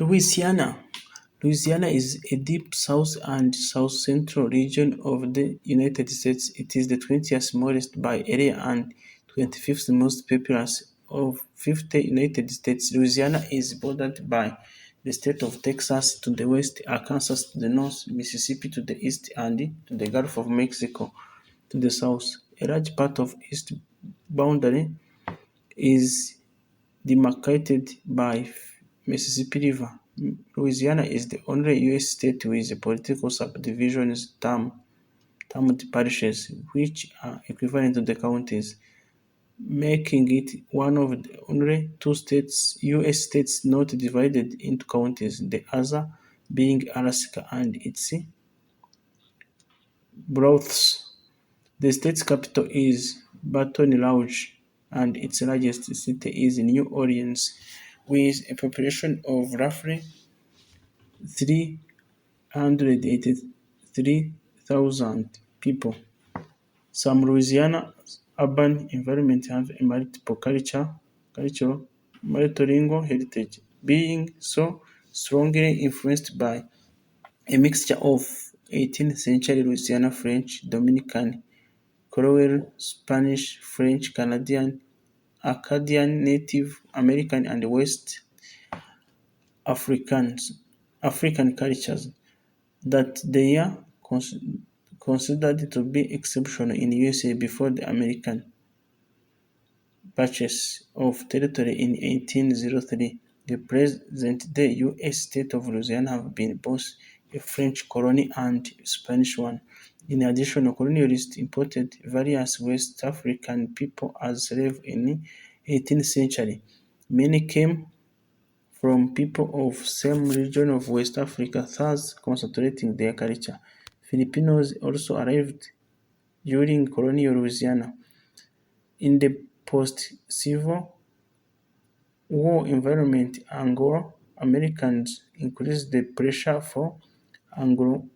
Louisiana. Louisiana is a deep south and south-central region of the United States. It is the 20th smallest by area and 25th most populous of 50 United States. Louisiana is bordered by the state of Texas to the west, Arkansas to the north, Mississippi to the east, and to the Gulf of Mexico to the south. A large part of east boundary is demarcated by Mississippi River. Louisiana is the only U.S. state with political subdivisions termed parishes, which are equivalent to the counties, making it one of the only two U.S. states not divided into counties, the other being Alaska and its boroughs. The state's capital is Baton Rouge, and its largest city is New Orleans, with a population of roughly 383,000 people. Some Louisiana urban environments have a cultural, multilingual heritage, being so strongly influenced by a mixture of 18th century Louisiana French, Dominican Creole, Spanish, French, Canadian, Acadian, Native American, and West African cultures that they are considered to be exceptional in U.S.A. before the American purchase of territory in 1803. The present-day U.S. state of Louisiana have been both a French colony and Spanish one. In addition, colonialists imported various West African people as slaves in the 18th century. Many came from people of same region of West Africa, thus concentrating their culture. Filipinos also arrived during colonial Louisiana. In the post-Civil War environment, Anglo Americans increased the pressure for Anglo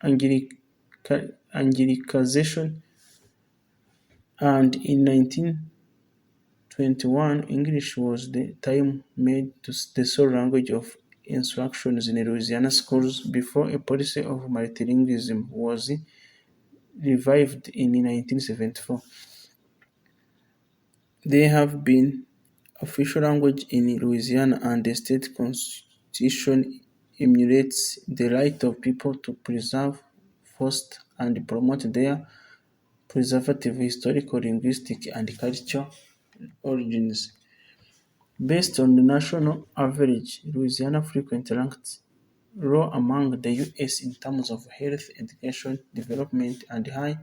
Anglicization, and in 1921 English was the time made the sole language of instructions in Louisiana schools before a policy of multilingualism was revived in 1974. They have been official language in Louisiana, and the state constitution enumerates the right of people to preserve, foster, and promote their preservative historical, linguistic, and cultural origins. Based on the national average, Louisiana frequently ranked low among the U.S. in terms of health, education, development, and high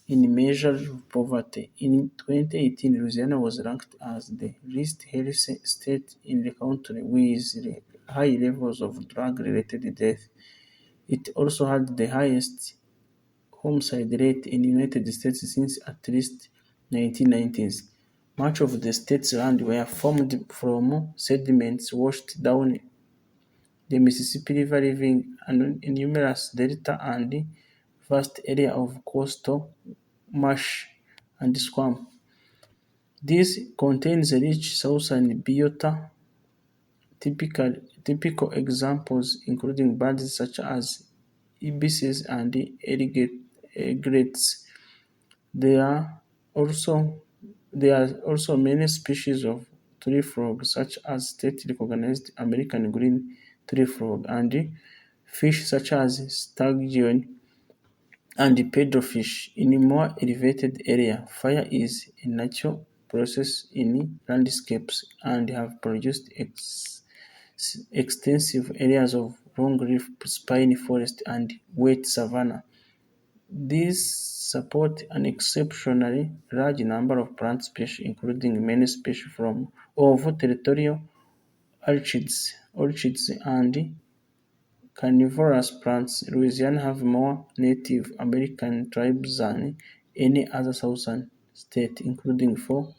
in measure of poverty. In 2018, Louisiana was ranked as the least healthy state in the country with high levels of drug-related death. It also had the highest homicide rate in the United States since at least 1990s. Much of the state's land were formed from sediments washed down the Mississippi River, leaving an enormous delta and vast area of coastal marsh and swamp. This contains rich southern biota, typical examples including birds such as ibises and egrets. There are also many species of tree frog, such as state-recognized American green tree frog, and fish such as sturgeon and paddlefish. In a more elevated area, fire is a natural process in landscapes and have produced extensive areas of long-leaf pine forest and wet savanna. These support an exceptionally large number of plant species, including many species of territorial orchids and carnivorous plants. Louisiana have more Native American tribes than any other southern state, including four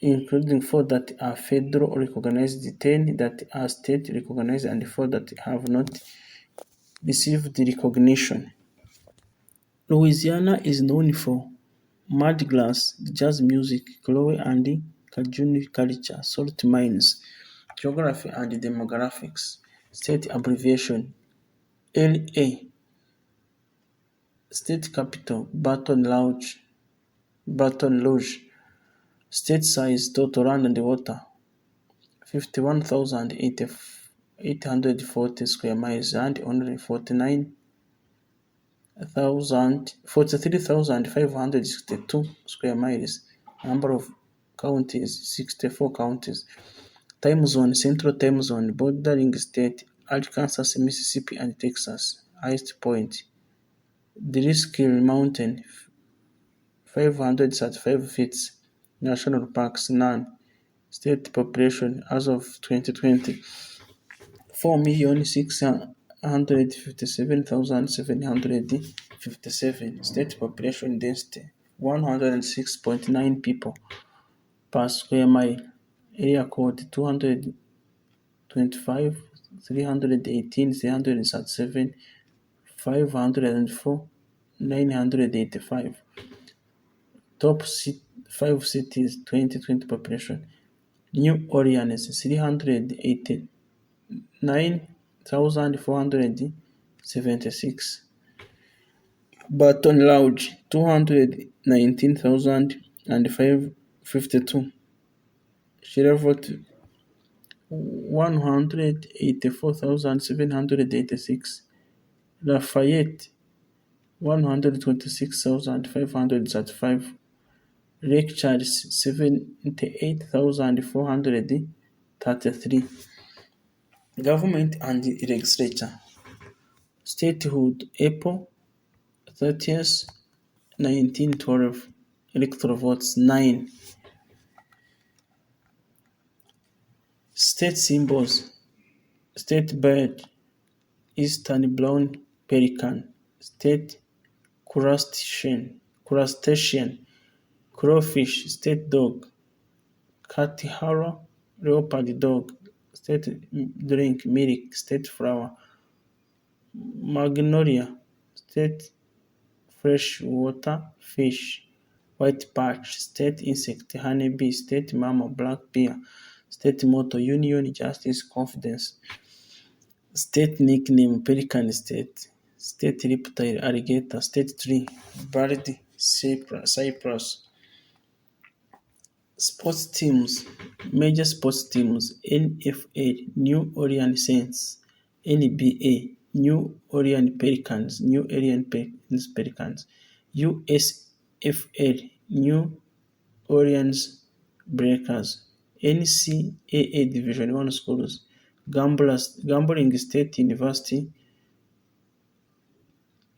that are federally recognized, 10 that are state recognized, and four that have not received recognition. Louisiana is known for Mardi Gras, jazz music, Creole and Cajun culture, salt mines, Geography and demographics. State abbreviation LA. State capital Baton Rouge. State size total land and water 51,840 square miles and only 43,562 square miles. Number of counties 64 counties. Time zone Central Time Zone. Bordering state Arkansas, Mississippi and Texas. Highest point Driskill Mountain 535 feet. National parks none. State population as of 2020 4,657,757. State population density 106.9 people per square mile. Area code 225 318 337 504 985. Top 5 cities 2020 population. New Orleans 389,476. Baton Rouge 219,552. Shreveport 184,786. Lafayette 126,535. Lake Charles 78,433. Government and legislature. Statehood April 30th, 1912. Electoral votes 9. State symbols. State bird Eastern brown pelican. State crustacean. Crawfish. State dog Catihara leopard dog. State drink milk. State flower Magnolia. State freshwater fish white perch. State insect honeybee. State mammal black bear. State motto Union, Justice, Confidence. State nickname Pelican State. State reptile alligator. State tree Bird cypress. Sports teams. Major sports teams NFL New Orleans Saints. NBA New Orleans Pelicans. New Orleans Pelicans. USFL New Orleans Breakers. NCAA Division 1 schools. Gambling State University.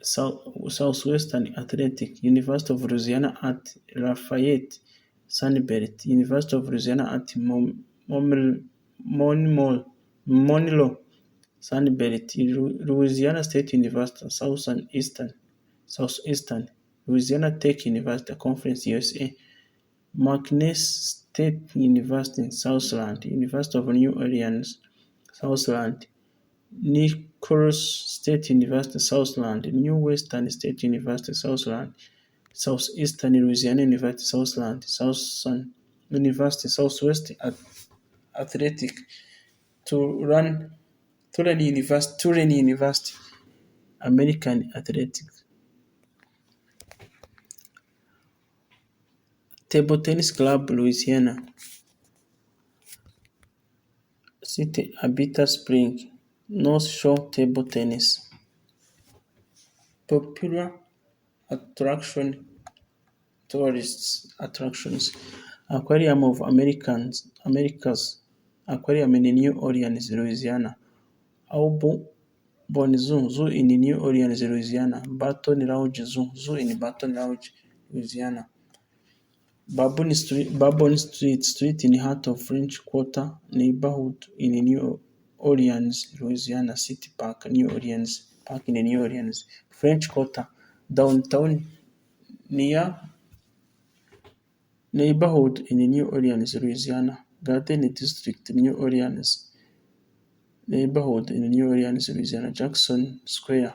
Southwestern Athletic. University of Louisiana at Lafayette. Sunbelt. University of Louisiana at Monroe. Sunbelt. Louisiana State University. Southeastern. Louisiana Tech University Conference USA. McNair State University Southland. University of New Orleans Southland. Nicholls State University Southland. New Western State University Southland. Southeastern Louisiana University Southland. Southern University Southwest Athletic. Tulane University American Athletics. Table Tennis Club Louisiana. City Abita Spring. North Shore Table Tennis. Popular tourist attractions. Aquarium of Americas. Aquarium in New Orleans, Louisiana. Audubon Zoo in New Orleans, Louisiana. Baton Rouge Zoo in Baton Rouge, Louisiana. Bourbon Street in heart of French Quarter neighborhood in New Orleans, Louisiana. City Park, New Orleans Park in New Orleans. French Quarter, downtown near neighborhood in New Orleans, Louisiana. Garden District, New Orleans neighborhood in New Orleans, Louisiana. Jackson Square,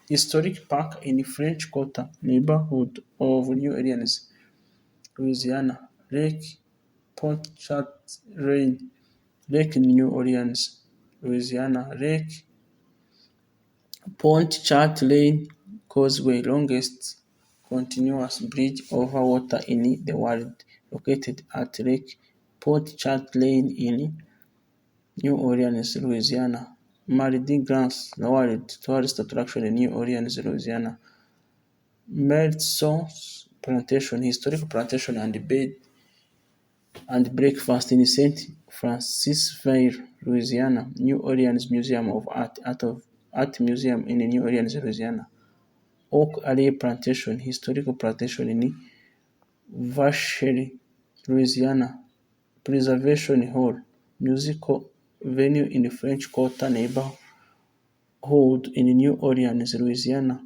historic park in French Quarter neighborhood of New Orleans, Louisiana. Lake Pontchartrain Lake in New Orleans, Louisiana. Lake Pontchartrain Causeway, longest continuous bridge over water in the world, located at Lake Pontchartrain in New Orleans, Louisiana. Mardi Gras, world tourist attraction in New Orleans, Louisiana. Merson's plantation, historic plantation and bed and breakfast in St. Francisville, Louisiana. New Orleans Museum of Art Museum in New Orleans, Louisiana. Oak Alley Plantation, historical plantation in Vacherie, Louisiana. Preservation Hall, musical venue in French Quarter neighborhood in New Orleans, Louisiana.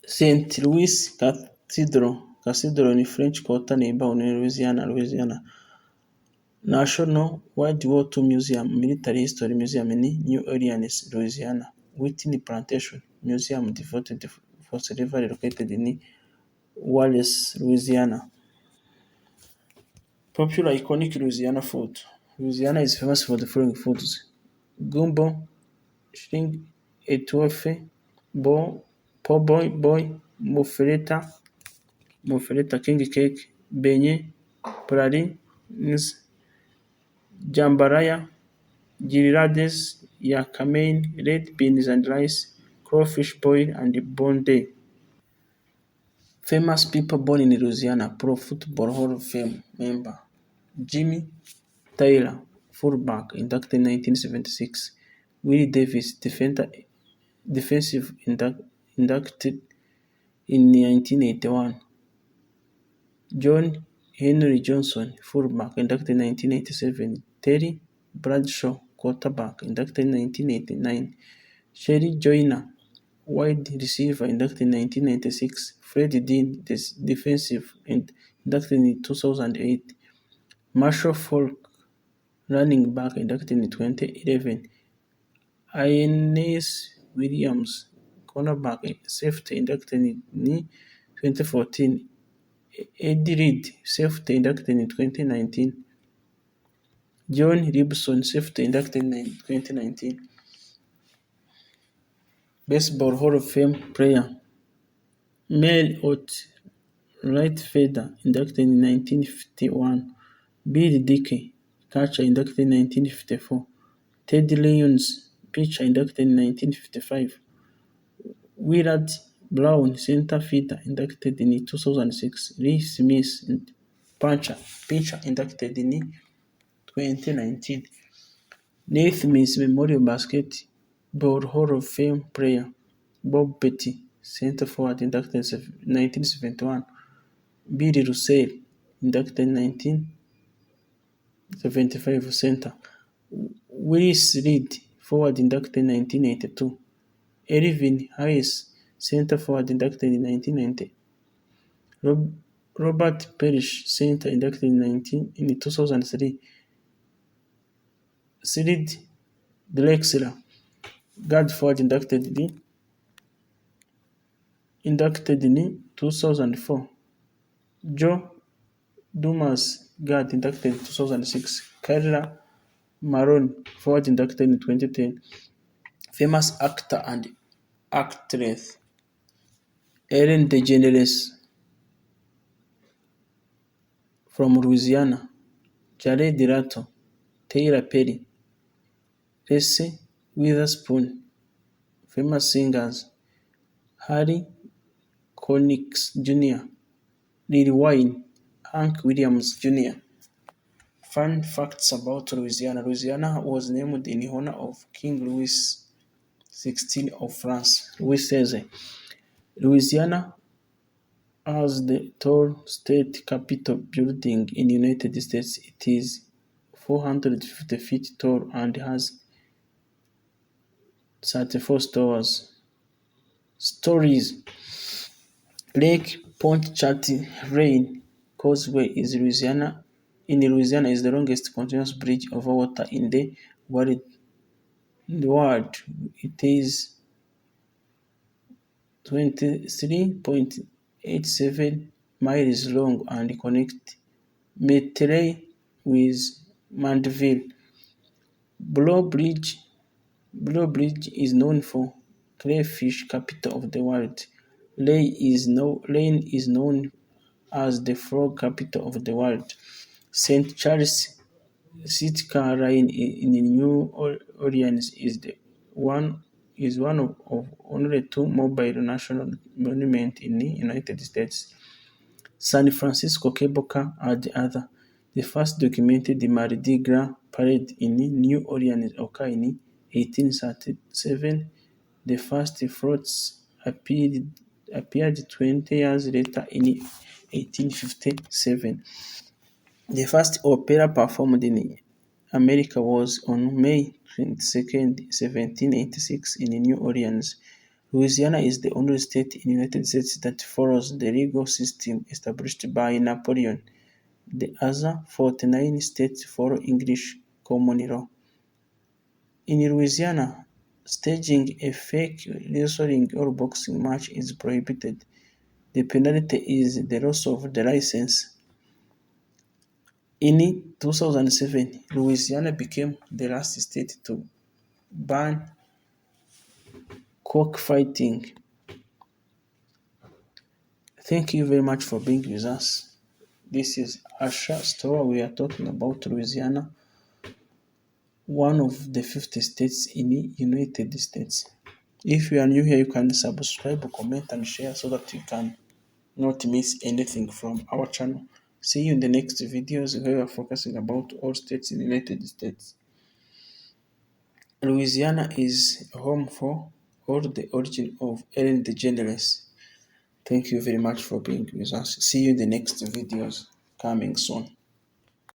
St. Louis Cathedral in French Quarter neighborhood in Louisiana. National World War II Museum, Military History Museum in New Orleans, Louisiana. Whitney Plantation Museum devoted for slavery located in Wallace, Louisiana. Popular iconic Louisiana food. Louisiana is famous for the following foods: gumbo, string etouffee, po' boy, muffaletta, king cake, beignet, pralines, jambalaya, grillades, yakame, red beans and rice, crawfish boil, and bonde. Famous people born in Louisiana: Pro Football Hall of Fame member Jimmy Taylor, fullback, inducted in 1976. Willie Davis, defensive, inducted in 1981. John Henry Johnson, fullback, inducted in 1987. Terry Bradshaw, quarterback, inducted in 1989. Sherry Joyner, wide receiver, inducted in 1996. Freddie Dean, defensive, inducted in 2008. Marshall Faulk, running back, inducted in 2011. Inez Williams, cornerback, safety, inducted in 2014. Eddie Reed, safety, inducted in 2019. John Ribson, safety, inducted in 2019. Baseball Hall of Fame player Mel Ott, right fielder, inducted in 1951. Bill Dickey, catcher, inducted in 1954. Ted Lyons, pitcher, inducted in 1955. Willard Brown, center fielder, inducted in 2006. Lee Smith, pitcher, inducted in 2019. Naismith Memorial Basketball Hall of Fame player Bob Petty, center forward, inducted in 1971. Billy Russell, inducted in 1975, center. Willis Reed, forward, inducted in 1982. Elvin Hayes, center forward, inducted in 1990. Robert Parrish, center, inducted in 2003. Sid Drexler, guard forward, inducted in 2004. Joe Dumas, guard, inducted in 2006. Kyla Malone, forward, inducted in 2010. Famous actor and actress Ellen DeGeneres from Louisiana. Jared Leto, Tyler Perry, Reese Witherspoon. Famous singers Harry Connick Jr., Lil Wayne, Hank Williams Jr. Fun facts about Louisiana. Louisiana was named in honor of King Louis XVI of France. Louis XVI. Louisiana has the tall state capitol building in the United States. It is 450 feet tall and has 34 stories. Lake Pontchartrain Causeway in Louisiana is the longest continuous bridge over water in the world. It is 23.87 miles long and connects Metre with Mandeville. Blow Bridge Blue Bridge is known for crayfish capital of the world. Lane is known as the frog capital of the world. St. Charles Sitka Line in New Orleans is one of only two mobile national monuments in the United States. San Francisco Cable Car are the other. The first documented Mardi Gras parade in New Orleans occurred in 1837. The first floats appeared 20 years later in 1857. The first opera performed in America was on May 22nd, 1786 in New Orleans. Louisiana is the only state in the United States that follows the legal system established by Napoleon. The other 49 states follow English common law. In Louisiana, staging a fake wrestling or boxing match is prohibited. The penalty is the loss of the license. In 2007, Louisiana became the last state to ban cockfighting. Thank you very much for being with us. This is Asha Store. We are talking about Louisiana, one of the 50 states in the United States. If you are new here, you can subscribe, comment, and share so that you can not miss anything from our channel. See you in the next videos where we are focusing about all states in the United States. Louisiana is home for all the origin of Ellen DeGeneres. Thank you very much for being with us. See you in the next videos coming soon.